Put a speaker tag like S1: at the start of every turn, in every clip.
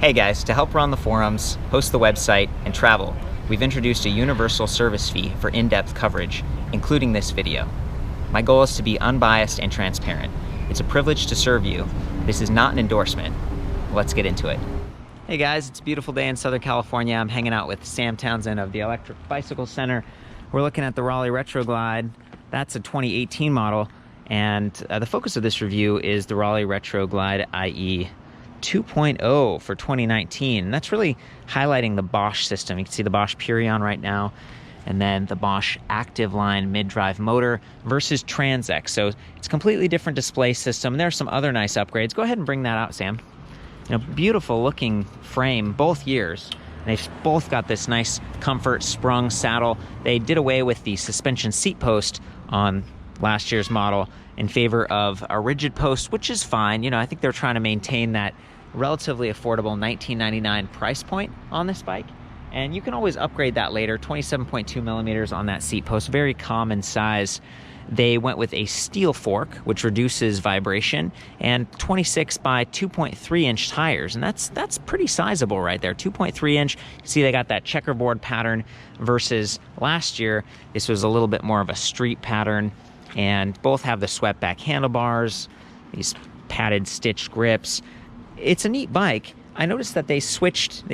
S1: Hey guys, to help run the forums, host the website, and travel, we've introduced a universal service fee for in-depth coverage, including this video. My goal is to be unbiased and transparent. It's a privilege to serve you. This is not an endorsement. Let's get into it. Hey guys, it's a beautiful day in Southern California. I'm hanging out with Sam Townsend of the Electric Bicycle Center. We're looking at the Raleigh Retroglide. That's a 2018 model, and the focus of this review is the Raleigh Retroglide IE 2.0 for 2019. And that's really highlighting the Bosch system. You can see the Bosch Purion right now, and then the Bosch Active Line mid-drive motor versus Transex. So it's a completely different display system. There are some other nice upgrades. Go ahead and bring that out, Sam. You know, beautiful looking frame both years. They've both got this nice comfort sprung saddle. They did away with the suspension seat post on last year's model in favor of a rigid post, which is fine. You know, I think they're trying to maintain that relatively affordable $19.99 price point on this bike. And you can always upgrade that later. 27.2 millimeters on that seat post, very common size. They went with a steel fork, which reduces vibration, and 26 by 2.3 inch tires. And that's pretty sizable right there. 2.3 inch. You see they got that checkerboard pattern versus last year. This was a little bit more of a street pattern, and both have the swept back handlebars, these padded stitched grips. It's a neat bike. I noticed that they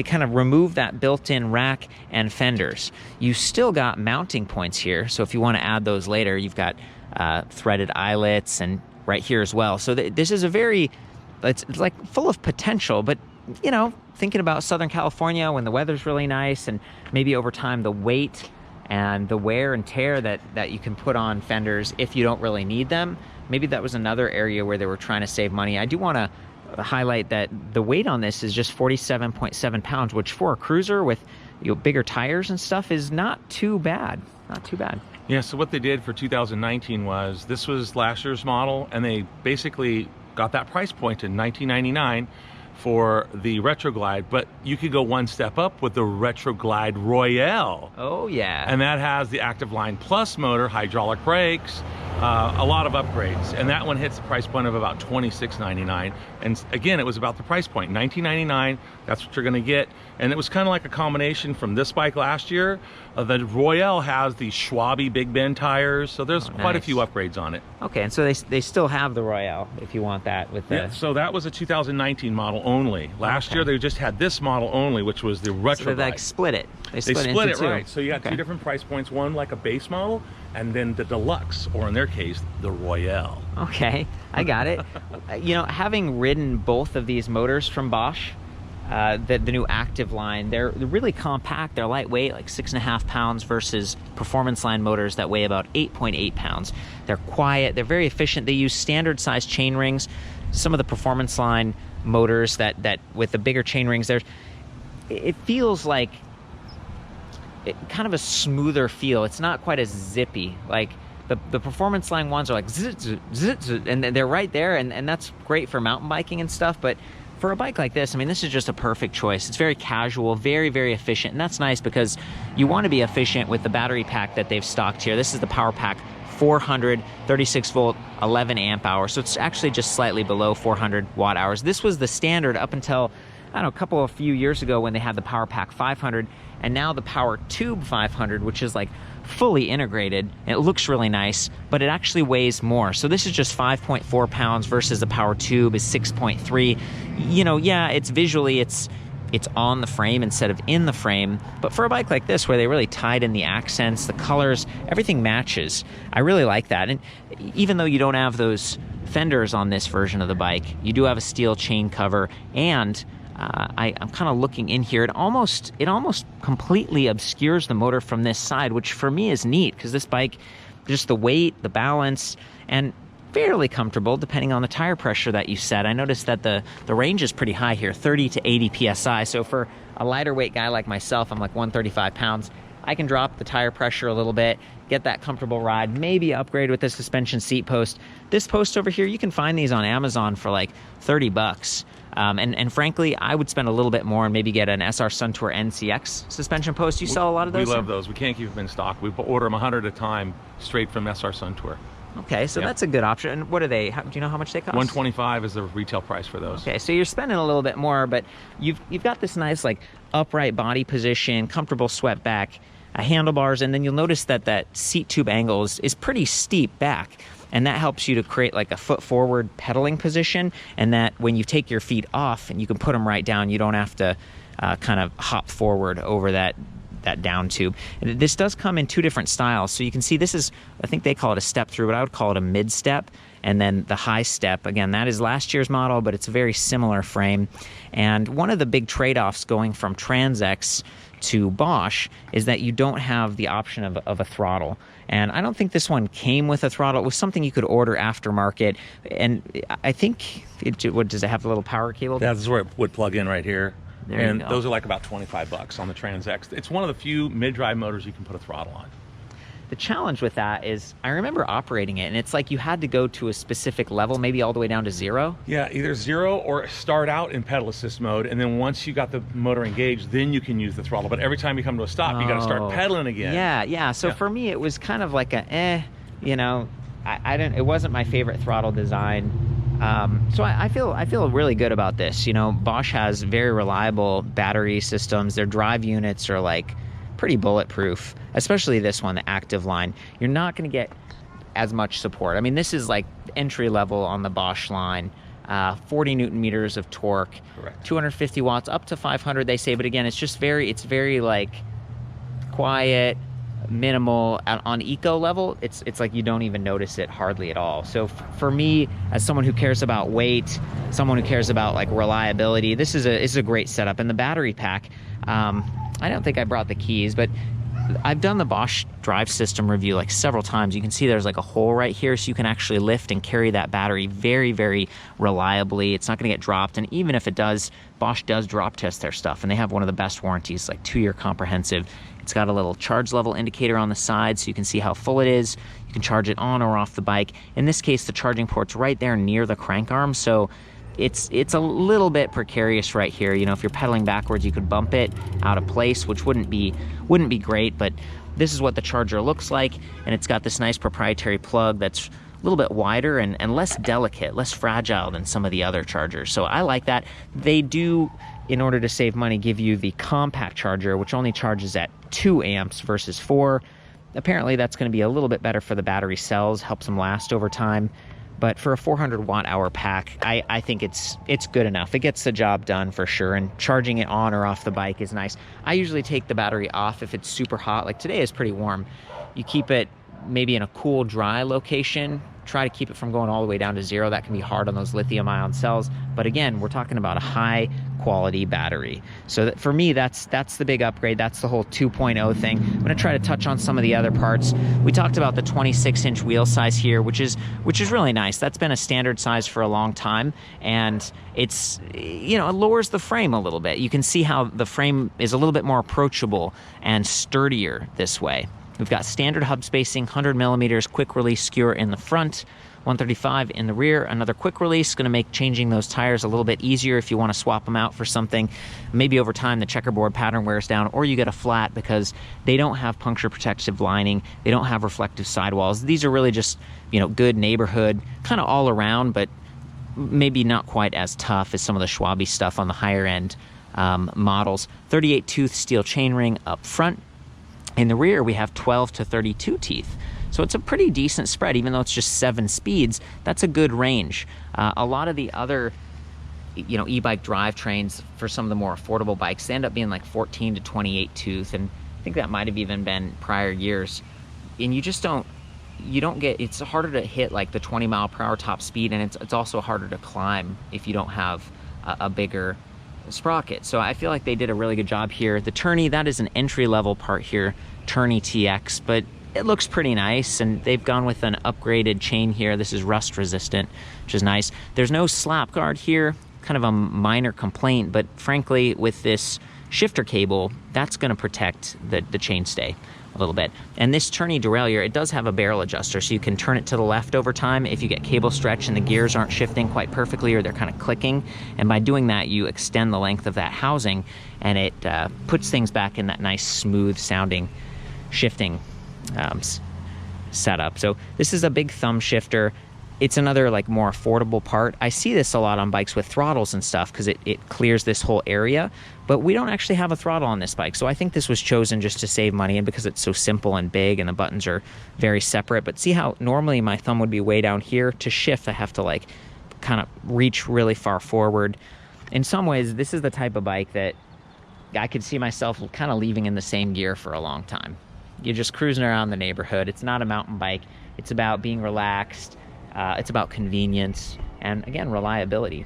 S1: kind of removed that built-in rack and fenders. You still got mounting points here, so if you want to add those later, you've got threaded eyelets and right here as well. So this is it's like full of potential, but you know, thinking about Southern California when the weather's really nice, and maybe over time the weight and the wear and tear that you can put on fenders if you don't really need them, maybe that was another area where they were trying to save money. I do want to highlight that the weight on this is just 47.7 pounds, which for a cruiser with bigger tires and stuff is not too bad. Not too bad.
S2: Yeah, so what they did for 2019 was, this was last year's model, and they basically got that price point to $19.99 for the Retroglide, but you could go one step up with the Retroglide Royale.
S1: Oh yeah.
S2: And that has the Active Line Plus motor, hydraulic brakes, a lot of upgrades, and that one hits the price point of about $26.99. And again, it was about the price point, $19.99. That's what you're going to get. And it was kind of like a combination from this bike last year. The Royale has the Schwabe Big Bend tires, so there's quite a few upgrades on it.
S1: Okay, and so they still have the Royale if you want that with the...
S2: Yeah, so that was a 2019 model only. Last year they just had this model only, which was the Retroglide.
S1: So they like split it. They split
S2: it right. So you got two different price points, one like a base model, and then the Deluxe, or in their case, the Royale.
S1: Okay, I got it. You know, having ridden both of these motors from Bosch, the new Active Line, they're really compact, they're lightweight, like 6.5 pounds versus Performance Line motors that weigh about 8.8 pounds. They're quiet, they're very efficient. They use standard size chain rings. Some of the Performance Line motors that with the bigger chain rings, it feels like kind of a smoother feel. It's not quite as zippy. Like the Performance Line ones are like zzz, zzz, zzz, and they're right there, and that's great for mountain biking and stuff. But for a bike like this, I mean, this is just a perfect choice. It's very casual, very, very efficient, and that's nice because you want to be efficient with the battery pack that they've stocked here. This is the PowerPack 400, 36 volt, 11 amp hours. So it's actually just slightly below 400 watt hours. This was the standard up until, I don't know, a few years ago when they had the PowerPack 500, and now the Power Tube 500, which is like fully integrated. It looks really nice, but it actually weighs more. So this is just 5.4 pounds versus the Power Tube is 6.3. You know, yeah, it's visually, it's on the frame instead of in the frame, but for a bike like this where they really tied in the accents, the colors, everything matches. I really like that. And even though you don't have those fenders on this version of the bike, you do have a steel chain cover, and I'm kind of looking in here. It almost completely obscures the motor from this side, which for me is neat because this bike, just the weight, the balance, and fairly comfortable depending on the tire pressure that you set. I noticed that the range is pretty high here, 30 to 80 psi. So for a lighter weight guy like myself, I'm like 135 pounds. I can drop the tire pressure a little bit, get that comfortable ride, maybe upgrade with the suspension seat post. This post over here, you can find these on Amazon for like 30 bucks. And frankly, I would spend a little bit more and maybe get an SR Suntour NCX suspension post. You sell a lot of those?
S2: We love those. We can't keep them in stock. We order them 100 at a time straight from SR Suntour.
S1: Okay, so that's a good option. And what are they? Do you know how much they cost?
S2: $125 is the retail price for those.
S1: Okay, so you're spending a little bit more, but you've got this nice like upright body position, comfortable swept back, handlebars, and then you'll notice that that seat tube angle is pretty steep back. And that helps you to create like a foot forward pedaling position, and that when you take your feet off and you can put them right down, you don't have to kind of hop forward over that down tube. And this does come in two different styles. So you can see this is, I think they call it a step through, but I would call it a mid step. And then the high step, again, that is last year's model, but it's a very similar frame. And one of the big trade-offs going from Transex to Bosch is that you don't have the option of a throttle. And I don't think this one came with a throttle. It was something you could order aftermarket. And I think, what does it have, a little power cable?
S2: Yeah, this is where it would plug in right here.
S1: There
S2: and
S1: you go.
S2: those are like about $25 on the Transex. It's one of the few mid-drive motors you can put a throttle on.
S1: The challenge with that is, I remember operating it, and it's like you had to go to a specific level, maybe all the way down to 0.
S2: Yeah, either 0 or start out in pedal assist mode, and then once you got the motor engaged, then you can use the throttle. But every time you come to a stop, you got to start pedaling again.
S1: Yeah. So for me, it was kind of like a, you know, I didn't. It wasn't my favorite throttle design. So I feel really good about this. You know, Bosch has very reliable battery systems. Their drive units are like pretty bulletproof, especially this one, the Active Line. You're not going to get as much support. I mean, this is like entry level on the Bosch line. 40 Newton meters of torque,
S2: correct.
S1: 250 watts, up to 500 they say, but again, it's very like quiet, minimal. On eco level, it's like you don't even notice it hardly at all. So for me, as someone who cares about weight, someone who cares about like reliability, this is a great setup. And the battery pack, I don't think I brought the keys, but I've done the Bosch drive system review like several times. You can see there's like a hole right here, so you can actually lift and carry that battery very, very reliably. It's not going to get dropped, and even if it does, Bosch does drop test their stuff, and they have one of the best warranties, like 2-year comprehensive. It's got a little charge level indicator on the side, so you can see how full it is. You can charge it on or off the bike. In this case, the charging port's right there near the crank arm, so it's a little bit precarious right here. You know, if you're pedaling backwards, you could bump it out of place, which wouldn't be great, but this is what the charger looks like, and it's got this nice proprietary plug that's a little bit wider and less delicate, less fragile than some of the other chargers. So I like that. They do, in order to save money, give you the compact charger, which only charges at 2 amps versus 4. Apparently that's going to be a little bit better for the battery cells, helps them last over time. But for a 400 watt hour pack, I think it's good enough. It gets the job done for sure, and charging it on or off the bike is nice. I usually take the battery off if it's super hot. Like today is pretty warm. You keep it maybe in a cool, dry location. Try to keep it from going all the way down to 0. That can be hard on those lithium ion cells. But again, we're talking about a high quality battery. So that, for me, that's the big upgrade. That's the whole 2.0 thing. I'm going to try to touch on some of the other parts. We talked about the 26-inch wheel size here, which is really nice. That's been a standard size for a long time, and it's, you know, it lowers the frame a little bit. You can see how the frame is a little bit more approachable and sturdier this way. We've got standard hub spacing, 100 millimeters, quick release skewer in the front, 135 in the rear. Another quick release, going to make changing those tires a little bit easier if you want to swap them out for something. Maybe over time the checkerboard pattern wears down, or you get a flat because they don't have puncture protective lining. They don't have reflective sidewalls. These are really just, you know, good neighborhood, kind of all around, but maybe not quite as tough as some of the Schwabe stuff on the higher end models. 38 tooth steel chainring up front. In the rear, we have 12 to 32 teeth. So it's a pretty decent spread, even though it's just 7 speeds. That's a good range. A lot of the other, you know, e-bike drivetrains for some of the more affordable bikes, they end up being like 14 to 28 tooth, and I think that might have even been prior years. And you just don't get, it's harder to hit like the 20 mile per hour top speed, and it's also harder to climb if you don't have a bigger sprocket. So I feel like they did a really good job here. The Tourney, that is an entry-level part here, Tourney TX, but it looks pretty nice, and they've gone with an upgraded chain here. This is rust resistant, which is nice. There's no slap guard here, kind of a minor complaint, but frankly, with this shifter cable, that's going to protect the chainstay a little bit. And this Tourney derailleur, it does have a barrel adjuster, so you can turn it to the left over time if you get cable stretch and the gears aren't shifting quite perfectly, or they're kind of clicking. And by doing that, you extend the length of that housing, and it puts things back in that nice, smooth sounding shifting setup. So this is a big thumb shifter. It's another like more affordable part. I see this a lot on bikes with throttles and stuff because it clears this whole area, but we don't actually have a throttle on this bike. So I think this was chosen just to save money and because it's so simple and big and the buttons are very separate. But see how normally my thumb would be way down here. To shift, I have to like kind of reach really far forward. In some ways, this is the type of bike that I could see myself kind of leaving in the same gear for a long time. You're just cruising around the neighborhood. It's not a mountain bike. It's about being relaxed. It's about convenience and, again, reliability.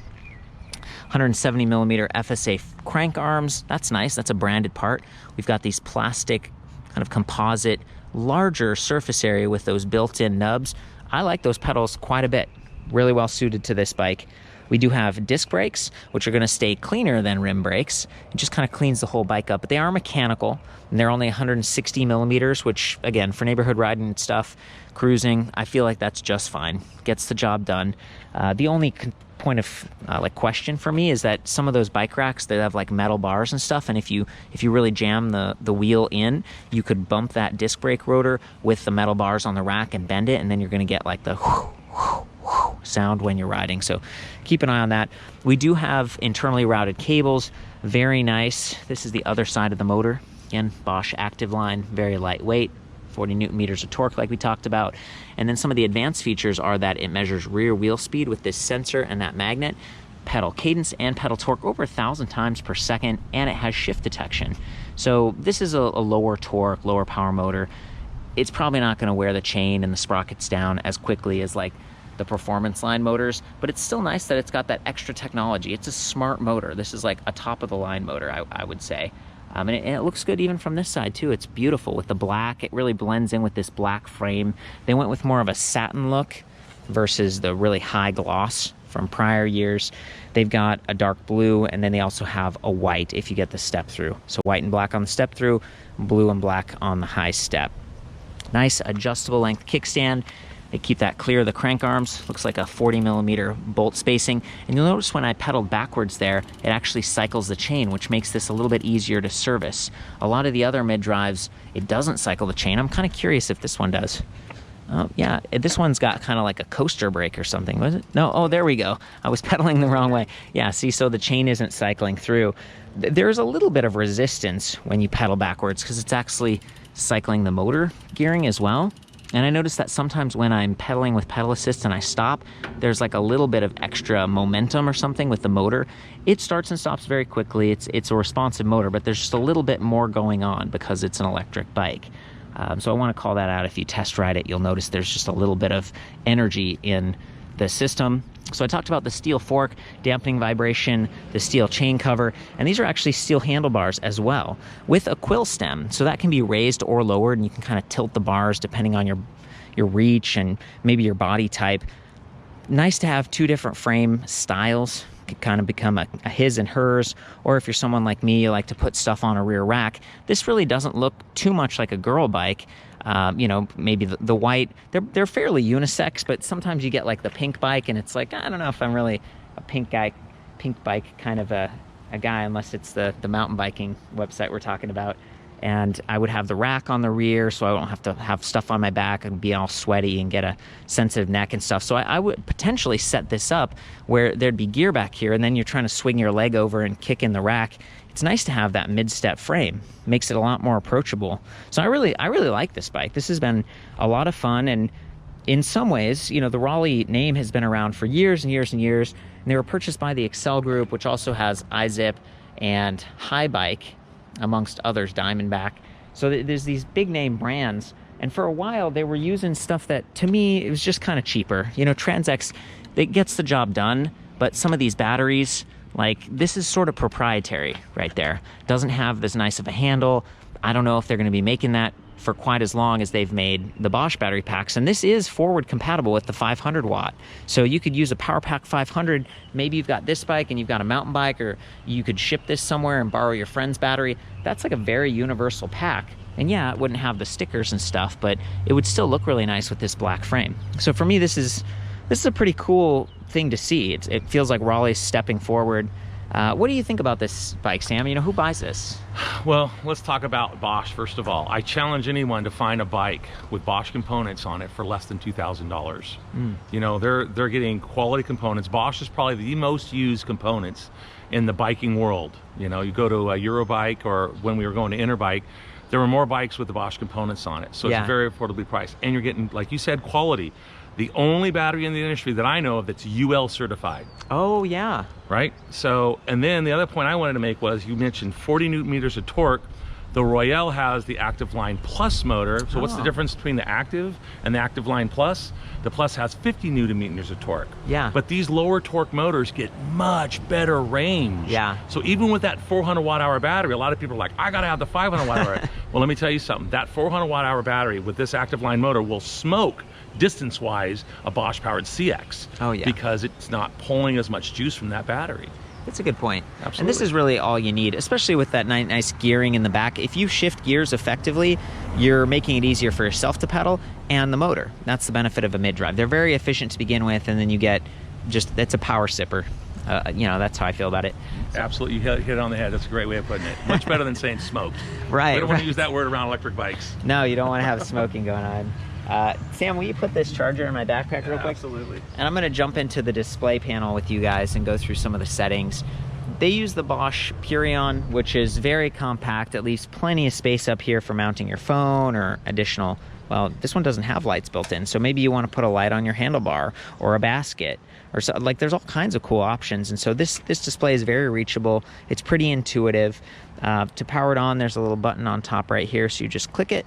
S1: 170 millimeter FSA crank arms. That's nice. That's a branded part. We've got these plastic kind of composite, larger surface area with those built-in nubs. I like those pedals quite a bit. Really well suited to this bike. We do have disc brakes, which are going to stay cleaner than rim brakes. It just kind of cleans the whole bike up, but they are mechanical, and they're only 160 millimeters, which, again, for neighborhood riding and stuff, cruising, I feel like that's just fine. Gets the job done. The only point of like question for me is that some of those bike racks, they have like metal bars and stuff, and if you really jam the wheel in, you could bump that disc brake rotor with the metal bars on the rack and bend it, and then you're going to get like the sound when you're riding. So keep an eye on that. We do have internally routed cables. Very nice. This is the other side of the motor. Again, Bosch Active Line, very lightweight, 40 newton meters of torque like we talked about. And then some of the advanced features are that it measures rear wheel speed with this sensor and that magnet, pedal cadence and pedal torque over 1,000 times per second, and it has shift detection. So this is a lower torque, lower power motor. It's probably not going to wear the chain and the sprockets down as quickly as like the performance line motors, but it's still nice that it's got that extra technology. It's a smart motor. This is like a top of the line motor, I would say. And it looks good even from this side too. It's beautiful with the black. It really blends in with this black frame. They went with more of a satin look versus the really high gloss from prior years. They've got a dark blue, and then they also have a white if you get the step through. So white and black on the step through, blue and black on the high step. Nice adjustable length kickstand. They keep that clear of the crank arms. Looks like a 40 millimeter bolt spacing. And you'll notice when I pedaled backwards there, it actually cycles the chain, which makes this a little bit easier to service. A lot of the other mid-drives, it doesn't cycle the chain. I'm kind of curious if this one does. Oh, yeah, this one's got kind of like a coaster brake or something, was it? No, oh, there we go. I was pedaling the wrong way. Yeah, see, so the chain isn't cycling through. There's a little bit of resistance when you pedal backwards because it's actually cycling the motor gearing as well. And I noticed that sometimes when I'm pedaling with pedal assist and I stop, there's like a little bit of extra momentum or something with the motor. It starts and stops very quickly. It's a responsive motor, but there's just a little bit more going on because it's an electric bike. So I want to call that out. If you test ride it, you'll notice there's just a little bit of energy in the system. So I talked about the steel fork, dampening vibration, the steel chain cover, and these are actually steel handlebars as well with a quill stem. So that can be raised or lowered, and you can kind of tilt the bars depending on your reach and maybe your body type. Nice to have two different frame styles. Could kind of become a his and hers, or if you're someone like me, you like to put stuff on a rear rack. This really doesn't look too much like a girl bike. You know, maybe the white, they're fairly unisex, but sometimes you get like the pink bike and it's like, I don't know if I'm really a pink bike kind of a guy, unless it's the mountain biking website we're talking about. And I would have the rack on the rear so I don't have to have stuff on my back and be all sweaty and get a sensitive neck and stuff. So I would potentially set this up where there'd be gear back here, and then you're trying to swing your leg over and kick in the rack. It's nice to have that mid-step frame. Makes it a lot more approachable. So I really like this bike. This has been a lot of fun, and in some ways, you know, the Raleigh name has been around for years and years and years, and they were purchased by the Excel Group, which also has iZip and High Bike, amongst others, Diamondback. So there's these big name brands, and for a while they were using stuff that, to me, it was just kind of cheaper. You know, Transx, it gets the job done, but some of these batteries, like this is sort of proprietary right there. Doesn't have this nice of a handle. I don't know if they're going to be making that for quite as long as they've made the Bosch battery packs, and this is forward compatible with the 500 watt. So you could use a PowerPack 500. Maybe you've got this bike and you've got a mountain bike, or you could ship this somewhere and borrow your friend's battery. That's like a very universal pack. And yeah, it wouldn't have the stickers and stuff, but it would still look really nice with this black frame. So for me, this is a pretty cool thing to see. It feels like Raleigh's stepping forward. What do you think about this bike, Sam? You know, who buys this?
S2: Well, let's talk about Bosch first of all. I challenge anyone to find a bike with Bosch components on it for less than $2,000. You know, they're getting quality components. Bosch is probably the most used components in the biking world. You know, you go to a Eurobike, or when we were going to Interbike, there were more bikes with the Bosch components on it. So it's very affordably priced. And you're getting, like you said, quality. The only battery in the industry that I know of that's UL certified.
S1: Oh, yeah.
S2: Right? So, and then the other point I wanted to make was, you mentioned 40 Newton meters of torque. The Royale has the Active Line Plus motor. So what's the difference between the Active and the Active Line Plus? The Plus has 50 Newton meters of torque.
S1: Yeah.
S2: But these lower torque motors get much better range.
S1: Yeah.
S2: So even with that 400 watt hour battery, a lot of people are like, I gotta have the 500 watt hour. Well, let me tell you something. That 400 watt hour battery with this Active Line motor will smoke distance-wise a Bosch powered CX.
S1: Oh, yeah.
S2: Because it's not pulling as much juice from that battery.
S1: That's a good point.
S2: Absolutely.
S1: And this is really all you need, especially with that nice gearing in the back. If you shift gears effectively, you're making it easier for yourself to pedal and the motor. That's the benefit of a mid-drive. They're very efficient to begin with, and then you get just, it's a power sipper. You know, that's how I feel about it.
S2: Absolutely, you hit it on the head. That's a great way of putting it. Much better than saying smoked.
S1: Right.
S2: We don't want to use that word around electric bikes.
S1: No, you don't want to have smoking going on. Sam, will you put this charger in my backpack real quick?
S2: Absolutely.
S1: And I'm going to jump into the display panel with you guys and go through some of the settings. They use the Bosch Purion, which is very compact. It leaves plenty of space up here for mounting your phone or additional, well, this one doesn't have lights built in, so maybe you want to put a light on your handlebar or a basket, or so, like, there's all kinds of cool options. And so this display is very reachable. It's pretty intuitive. To power it on, there's a little button on top right here, so you just click it.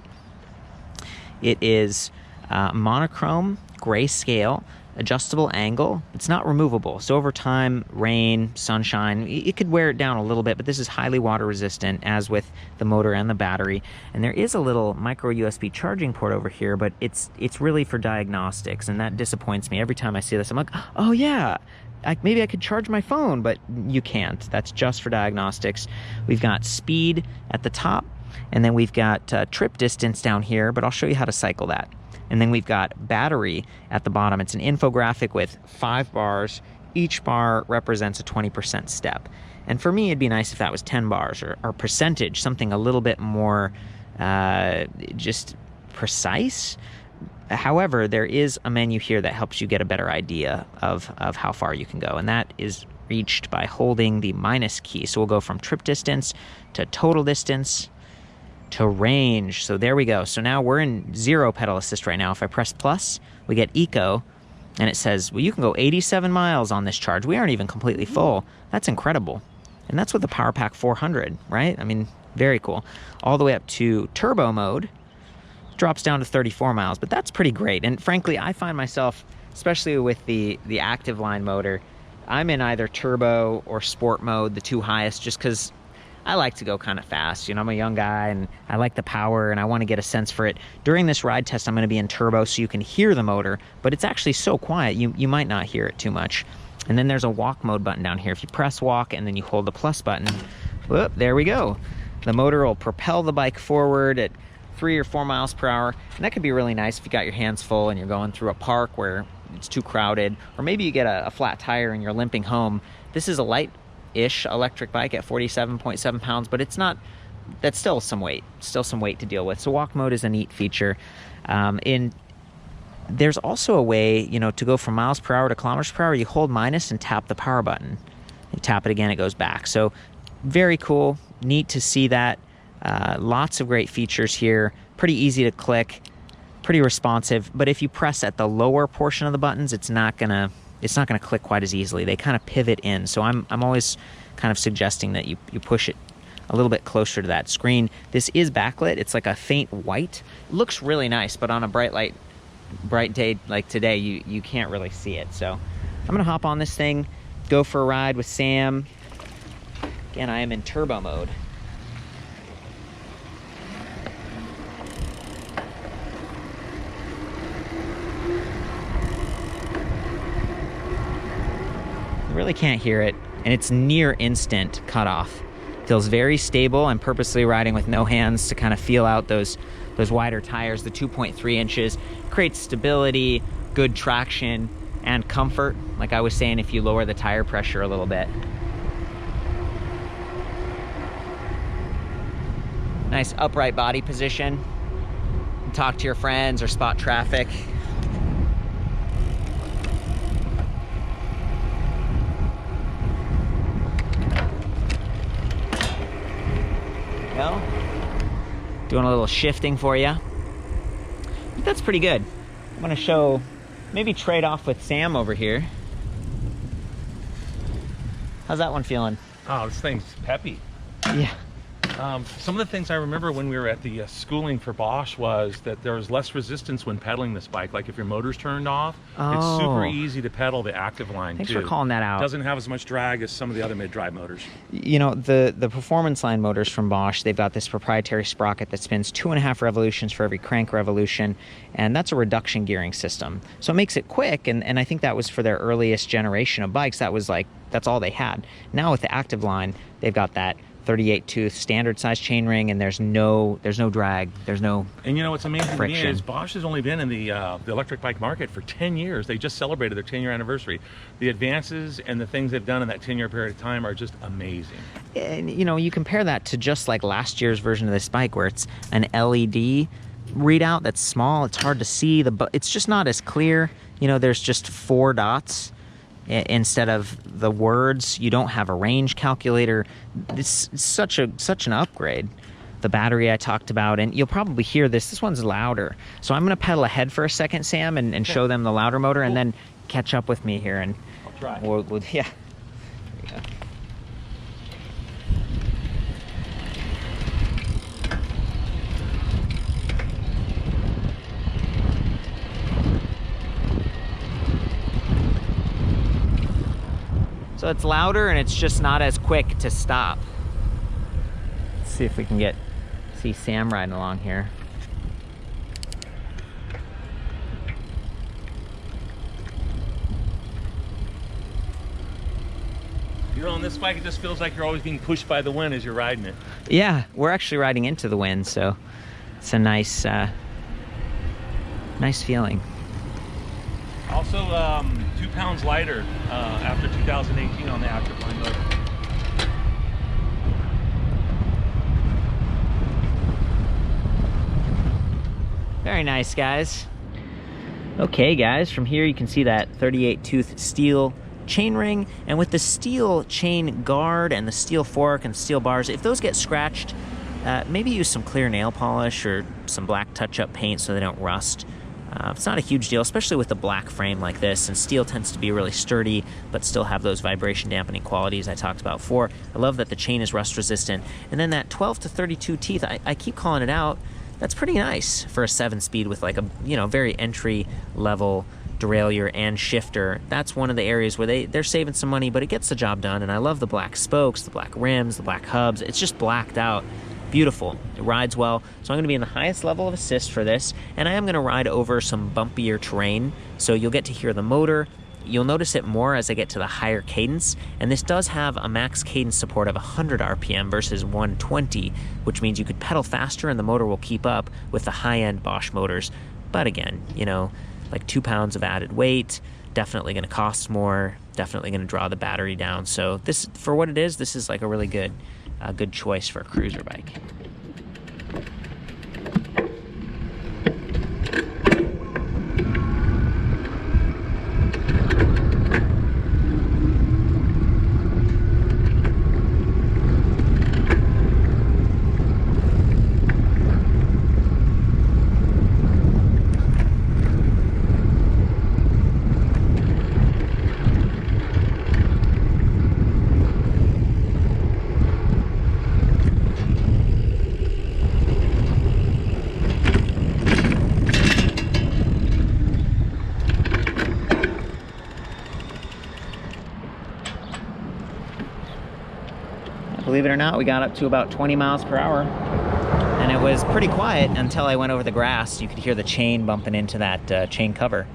S1: It is monochrome, grayscale, adjustable angle. It's not removable, so over time, rain, sunshine, it could wear it down a little bit, but this is highly water resistant, as with the motor and the battery. And there is a little micro USB charging port over here, but it's really for diagnostics, and that disappoints me. Every time I see this, I'm like, oh yeah, maybe I could charge my phone, but you can't. That's just for diagnostics. We've got speed at the top, and then we've got trip distance down here, but I'll show you how to cycle that. And then we've got battery at the bottom. It's an infographic with 5 bars. Each bar represents a 20% step. And for me, it'd be nice if that was 10 bars or percentage, something a little bit more just precise. However, there is a menu here that helps you get a better idea of how far you can go. And that is reached by holding the minus key. So we'll go from trip distance to total distance to range. So there we go. So now we're in 0 pedal assist right now. If I press plus, we get eco, and it says, well, you can go 87 miles on this charge. We aren't even completely full. That's incredible. And that's with the PowerPack 400, right? I mean, very cool. All the way up to turbo mode, drops down to 34 miles, but that's pretty great. And frankly, I find myself, especially with the Active Line motor, I'm in either turbo or sport mode, the 2 highest, just because I like to go kind of fast. You know, I'm a young guy and I like the power and I want to get a sense for it. During this ride test, I'm going to be in turbo so you can hear the motor, but it's actually so quiet you might not hear it too much. And then there's a walk mode button down here. If you press walk and then you hold the plus button, whoop, there we go. The motor will propel the bike forward at 3 or 4 miles per hour. And that could be really nice if you got your hands full and you're going through a park where it's too crowded, or maybe you get a flat tire and you're limping home. This is a light-ish electric bike at 47.7 pounds, but it's not, that's still some weight to deal with. So walk mode is a neat feature. There's also a way, you know, to go from miles per hour to kilometers per hour. You hold minus and tap the power button. You tap it again, it goes back. So very cool, neat to see that. Lots of great features here, pretty easy to click, pretty responsive, but if you press at the lower portion of the buttons, it's not gonna click quite as easily. They kind of pivot in, so I'm always kind of suggesting that you push it a little bit closer to that screen. This is backlit. It's like a faint white. It looks really nice, but on a bright day like today, you can't really see it. So I'm gonna hop on this thing, go for a ride with Sam. Again, I am in turbo mode. Really can't hear it, and it's near instant cutoff. Feels very stable. I'm purposely riding with no hands to kind of feel out those wider tires. The 2.3 inches creates stability, good traction, and comfort. Like I was saying, if you lower the tire pressure a little bit. Nice upright body position. Talk to your friends or spot traffic. Well, doing a little shifting for you. I think that's pretty good. I'm gonna show, maybe trade off with Sam over here. How's that one feeling?
S2: Oh, this thing's peppy.
S1: Yeah.
S2: Some of the things I remember when we were at the schooling for Bosch was that there was less resistance when pedaling this bike. Like if your motor's turned off, it's super easy to pedal the Active Line.
S1: Thanks for calling that out.
S2: It doesn't have as much drag as some of the other mid-drive motors.
S1: You know, the Performance Line motors from Bosch, they've got this proprietary sprocket that spins 2.5 revolutions for every crank revolution, and that's a reduction gearing system. So it makes it quick, and I think that was for their earliest generation of bikes. That was like, that's all they had. Now with the Active Line, they've got that 38 tooth standard size chainring, and there's no drag, there's no
S2: And you know what's amazing
S1: friction.
S2: to me is Bosch has only been in the electric bike market for 10 years. They just celebrated their 10-year anniversary. The advances and the things they've done in that 10-year period of time are just amazing.
S1: And you know, you compare that to just like last year's version of this bike where it's an LED readout that's small, it's hard to see, it's just not as clear. You know, there's just 4 dots instead of the words. You don't have a range calculator. It's such an upgrade. The battery I talked about, and you'll probably hear this one's louder. So I'm gonna pedal ahead for a second, Sam, and show them the louder motor, and then catch up with me here, and
S2: I'll try.
S1: We'll yeah. There you go. So it's louder and it's just not as quick to stop. Let's see if we can see Sam riding along here.
S2: You know, on this bike, it just feels like you're always being pushed by the wind as you're riding it.
S1: Yeah, we're actually riding into the wind, so it's a nice feeling.
S2: Also, 2 pounds lighter after 2018 on the Active Line motor.
S1: Very nice, guys. Okay, guys, from here you can see that 38 tooth steel chain ring, and with the steel chain guard and the steel fork and steel bars, if those get scratched, maybe use some clear nail polish or some black touch-up paint so they don't rust. It's not a huge deal, especially with a black frame like this, and steel tends to be really sturdy but still have those vibration dampening qualities I talked about before. I love that the chain is rust resistant. And then that 12 to 32 teeth, I keep calling it out, that's pretty nice for a 7-speed with like a, you know, very entry level derailleur and shifter. That's one of the areas where they're saving some money, but it gets the job done. And I love the black spokes, the black rims, the black hubs. It's just blacked out. Beautiful. It rides well. So I'm going to be in the highest level of assist for this, and I am going to ride over some bumpier terrain, so you'll get to hear the motor. You'll notice it more as I get to the higher cadence, and this does have a max cadence support of 100 RPM versus 120, which means you could pedal faster and the motor will keep up with the high-end Bosch motors. But again, you know, like 2 pounds of added weight, definitely going to cost more, definitely going to draw the battery down. So this, for what it is, this is like a really good choice for a cruiser bike. Believe it or not, we got up to about 20 miles per hour, and it was pretty quiet until I went over the grass. You could hear the chain bumping into that chain cover.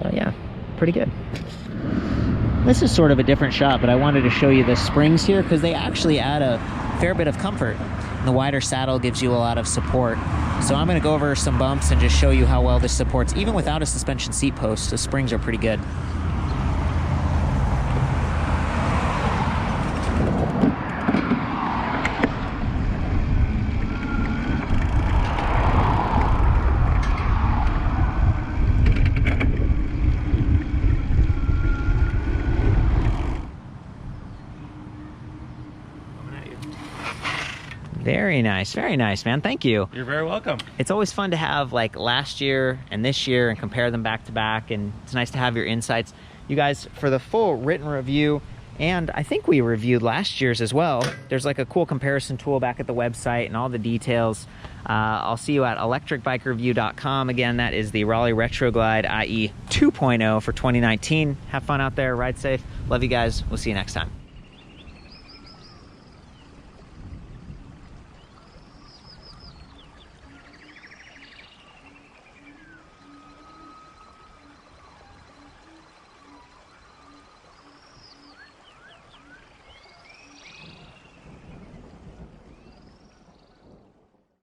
S1: So yeah, pretty good. This is sort of a different shot, but I wanted to show you the springs here because they actually add a fair bit of comfort. The wider saddle gives you a lot of support. So I'm going to go over some bumps and just show you how well this supports. Even without a suspension seat post, the springs are pretty good. Very nice, man. Thank you.
S2: You're very welcome.
S1: It's always fun to have like last year and this year and compare them back to back, and it's nice to have your insights. You guys, for the full written review, and I think we reviewed last year's as well, there's like a cool comparison tool back at the website and all the details. I'll see you at ElectricBikeReview.com. Again, that is the Raleigh Retroglide IE 2.0 for 2019. Have fun out there, ride safe. Love you guys. We'll see you next time.